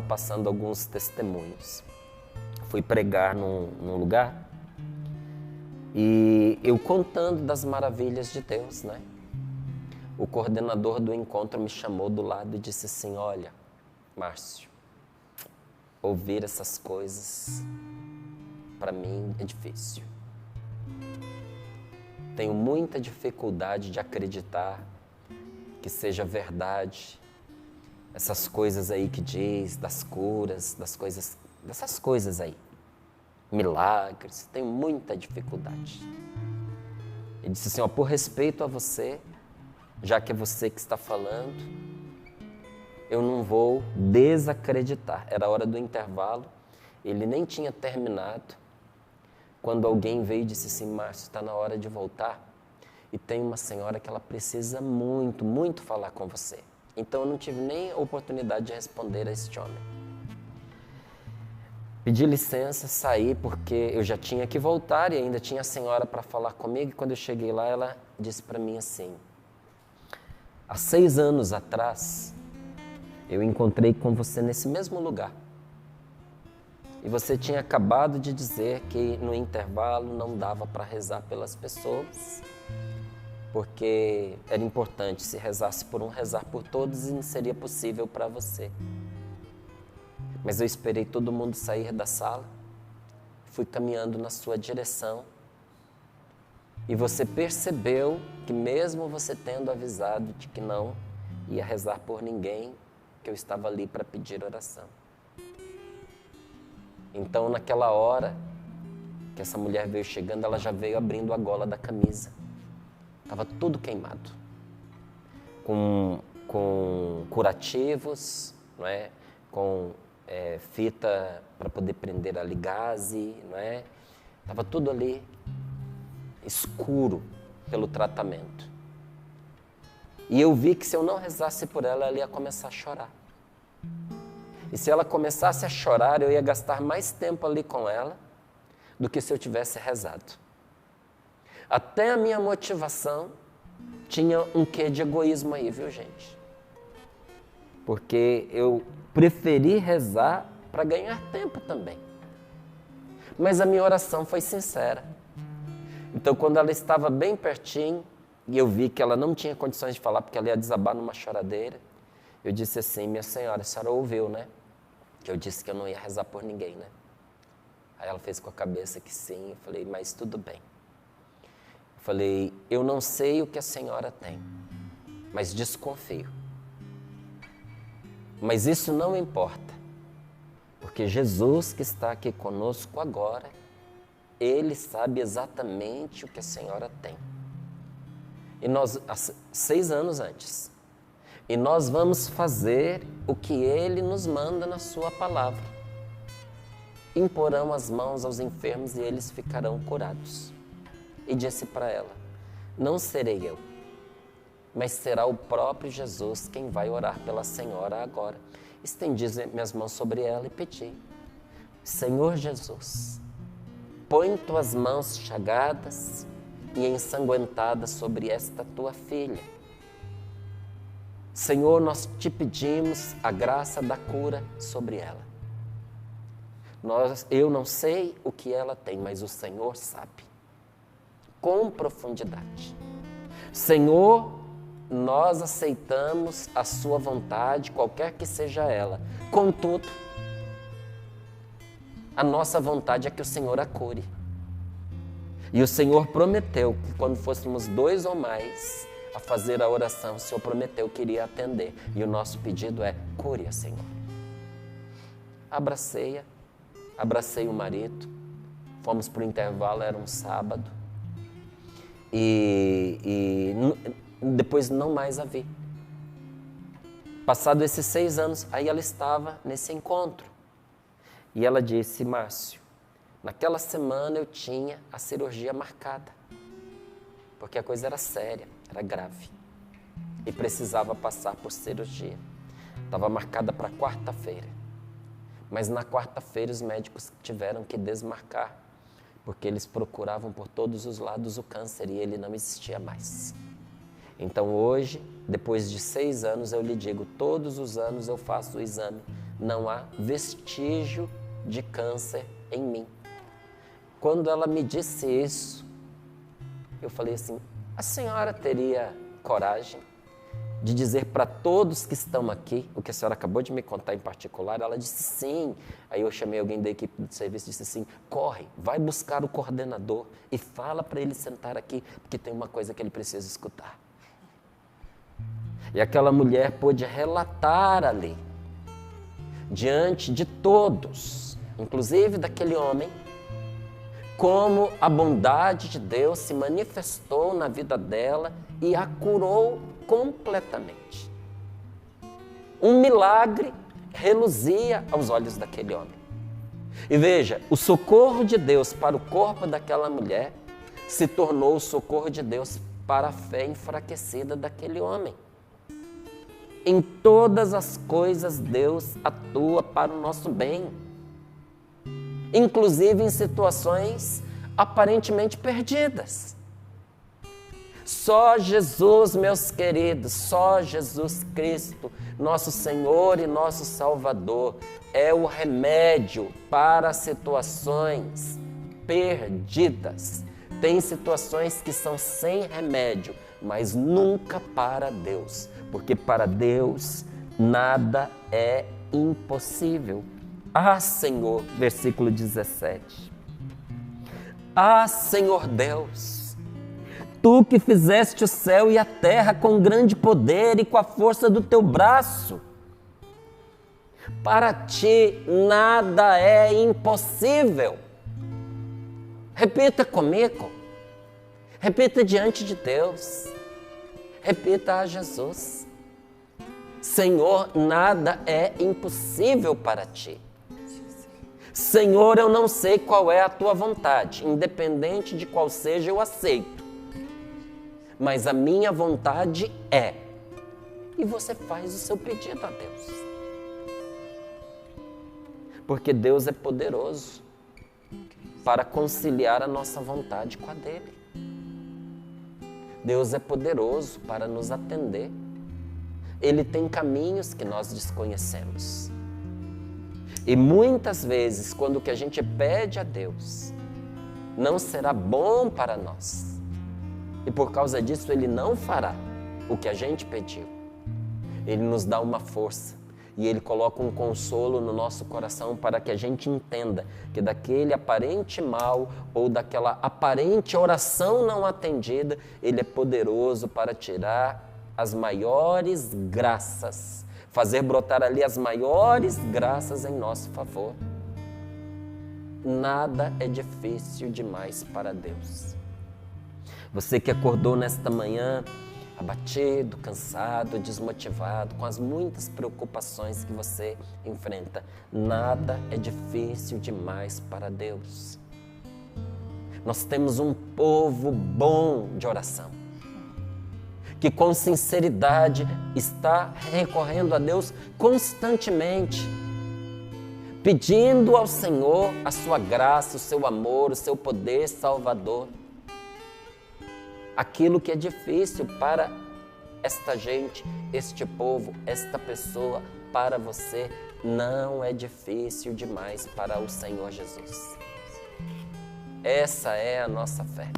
passando alguns testemunhos. Fui pregar num lugar e eu contando das maravilhas de Deus, né? O coordenador do encontro me chamou do lado e disse assim: olha, Márcio, ouvir essas coisas para mim é difícil. Tenho muita dificuldade de acreditar que seja verdade essas coisas aí que diz, das curas, dessas coisas aí, milagres, tenho muita dificuldade. Ele disse assim, ó, por respeito a você, já que é você que está falando, eu não vou desacreditar. Era a hora do intervalo, ele nem tinha terminado, quando alguém veio e disse assim, Márcio, está na hora de voltar, e tem uma senhora que ela precisa muito, muito falar com você. Então eu não tive nem a oportunidade de responder a este homem. Pedi licença, saí porque eu já tinha que voltar e ainda tinha a senhora para falar comigo. E quando eu cheguei lá, ela disse para mim assim, há 6 anos atrás, eu encontrei com você nesse mesmo lugar. E você tinha acabado de dizer que no intervalo não dava para rezar pelas pessoas, porque era importante, se rezasse por um, rezar por todos e não seria possível para você. Mas eu esperei todo mundo sair da sala, fui caminhando na sua direção e você percebeu que mesmo você tendo avisado de que não ia rezar por ninguém, que eu estava ali para pedir oração. Então naquela hora que essa mulher veio chegando, ela já veio abrindo a gola da camisa. Estava tudo queimado, com curativos, não é? Com fita para poder prender ali gaze, não é? Estava tudo ali escuro pelo tratamento. E eu vi que se eu não rezasse por ela, ela ia começar a chorar. E se ela começasse a chorar, eu ia gastar mais tempo ali com ela do que se eu tivesse rezado. Até a minha motivação tinha um quê de egoísmo aí, viu, gente? Porque eu preferi rezar para ganhar tempo também. Mas a minha oração foi sincera. Então, quando ela estava bem pertinho, e eu vi que ela não tinha condições de falar, porque ela ia desabar numa choradeira, eu disse assim, minha senhora, a senhora ouviu, né? Que eu disse que eu não ia rezar por ninguém, né? Aí ela fez com a cabeça que sim, eu falei, mas tudo bem. Falei, eu não sei o que a senhora tem, mas desconfio. Mas isso não importa, porque Jesus que está aqui conosco agora, Ele sabe exatamente o que a senhora tem. E nós, há 6 anos antes, e nós vamos fazer o que Ele nos manda na sua palavra. Imporão as mãos aos enfermos e eles ficarão curados. E disse para ela, não serei eu, mas será o próprio Jesus quem vai orar pela senhora agora. Estendi minhas mãos sobre ela e pedi, Senhor Jesus, põe tuas mãos chagadas e ensanguentadas sobre esta tua filha. Senhor, nós te pedimos a graça da cura sobre ela. Eu não sei o que ela tem, mas o Senhor sabe. Com profundidade. Senhor, nós aceitamos a sua vontade, qualquer que seja ela. Contudo, a nossa vontade é que o Senhor a cure. E o Senhor prometeu que quando fôssemos 2 ou mais a fazer a oração, o Senhor prometeu que iria atender. E o nosso pedido é, cure-a, Senhor. Abracei o marido, fomos para o intervalo, era um sábado. E depois não mais a vi. Passado esses 6 anos, aí ela estava nesse encontro. E ela disse, Márcio, naquela semana eu tinha a cirurgia marcada. Porque a coisa era séria, era grave. E precisava passar por cirurgia. Estava marcada para quarta-feira. Mas na quarta-feira os médicos tiveram que desmarcar. Porque eles procuravam por todos os lados o câncer e ele não existia mais. Então hoje, depois de 6 anos, eu lhe digo, todos os anos eu faço o exame não há vestígio de câncer em mim. Quando ela me disse isso, eu falei assim, a senhora teria coragem de dizer para todos que estão aqui, o que a senhora acabou de me contar em particular? Ela disse sim. Aí eu chamei alguém da equipe do serviço e disse assim, corre, vai buscar o coordenador e fala para ele sentar aqui, porque tem uma coisa que ele precisa escutar. E aquela mulher pôde relatar ali, diante de todos, inclusive daquele homem, como a bondade de Deus se manifestou na vida dela e a curou completamente. Um milagre reluzia aos olhos daquele homem. E veja, o socorro de Deus para o corpo daquela mulher se tornou o socorro de Deus para a fé enfraquecida daquele homem. Em todas as coisas Deus atua para o nosso bem, inclusive em situações aparentemente perdidas. Só Jesus, meus queridos, só Jesus Cristo, nosso Senhor e nosso Salvador, é o remédio para situações perdidas. Tem situações que são sem remédio, mas nunca para Deus, porque para Deus nada é impossível. Ah, Senhor, versículo 17. Ah, Senhor Deus, Tu que fizeste o céu e a terra com grande poder e com a força do Teu braço, para Ti nada é impossível. Repita comigo, repita diante de Deus, repita a Jesus. Senhor, nada é impossível para Ti. Senhor, eu não sei qual é a Tua vontade, independente de qual seja, eu aceito. Mas a minha vontade é. E você faz o seu pedido a Deus. Porque Deus é poderoso para conciliar a nossa vontade com a dele. Deus é poderoso para nos atender. Ele tem caminhos que nós desconhecemos. E muitas vezes, quando o que a gente pede a Deus não será bom para nós, e por causa disso Ele não fará o que a gente pediu, Ele nos dá uma força e Ele coloca um consolo no nosso coração para que a gente entenda que daquele aparente mal ou daquela aparente oração não atendida, Ele é poderoso para tirar as maiores graças, fazer brotar ali as maiores graças em nosso favor. Nada é difícil demais para Deus. Você que acordou nesta manhã abatido, cansado, desmotivado, com as muitas preocupações que você enfrenta, nada é difícil demais para Deus. Nós temos um povo bom de oração, que com sinceridade está recorrendo a Deus constantemente, pedindo ao Senhor a sua graça, o seu amor, o seu poder salvador. Aquilo que é difícil para esta gente, este povo, esta pessoa, para você, não é difícil demais para o Senhor Jesus. Essa é a nossa fé.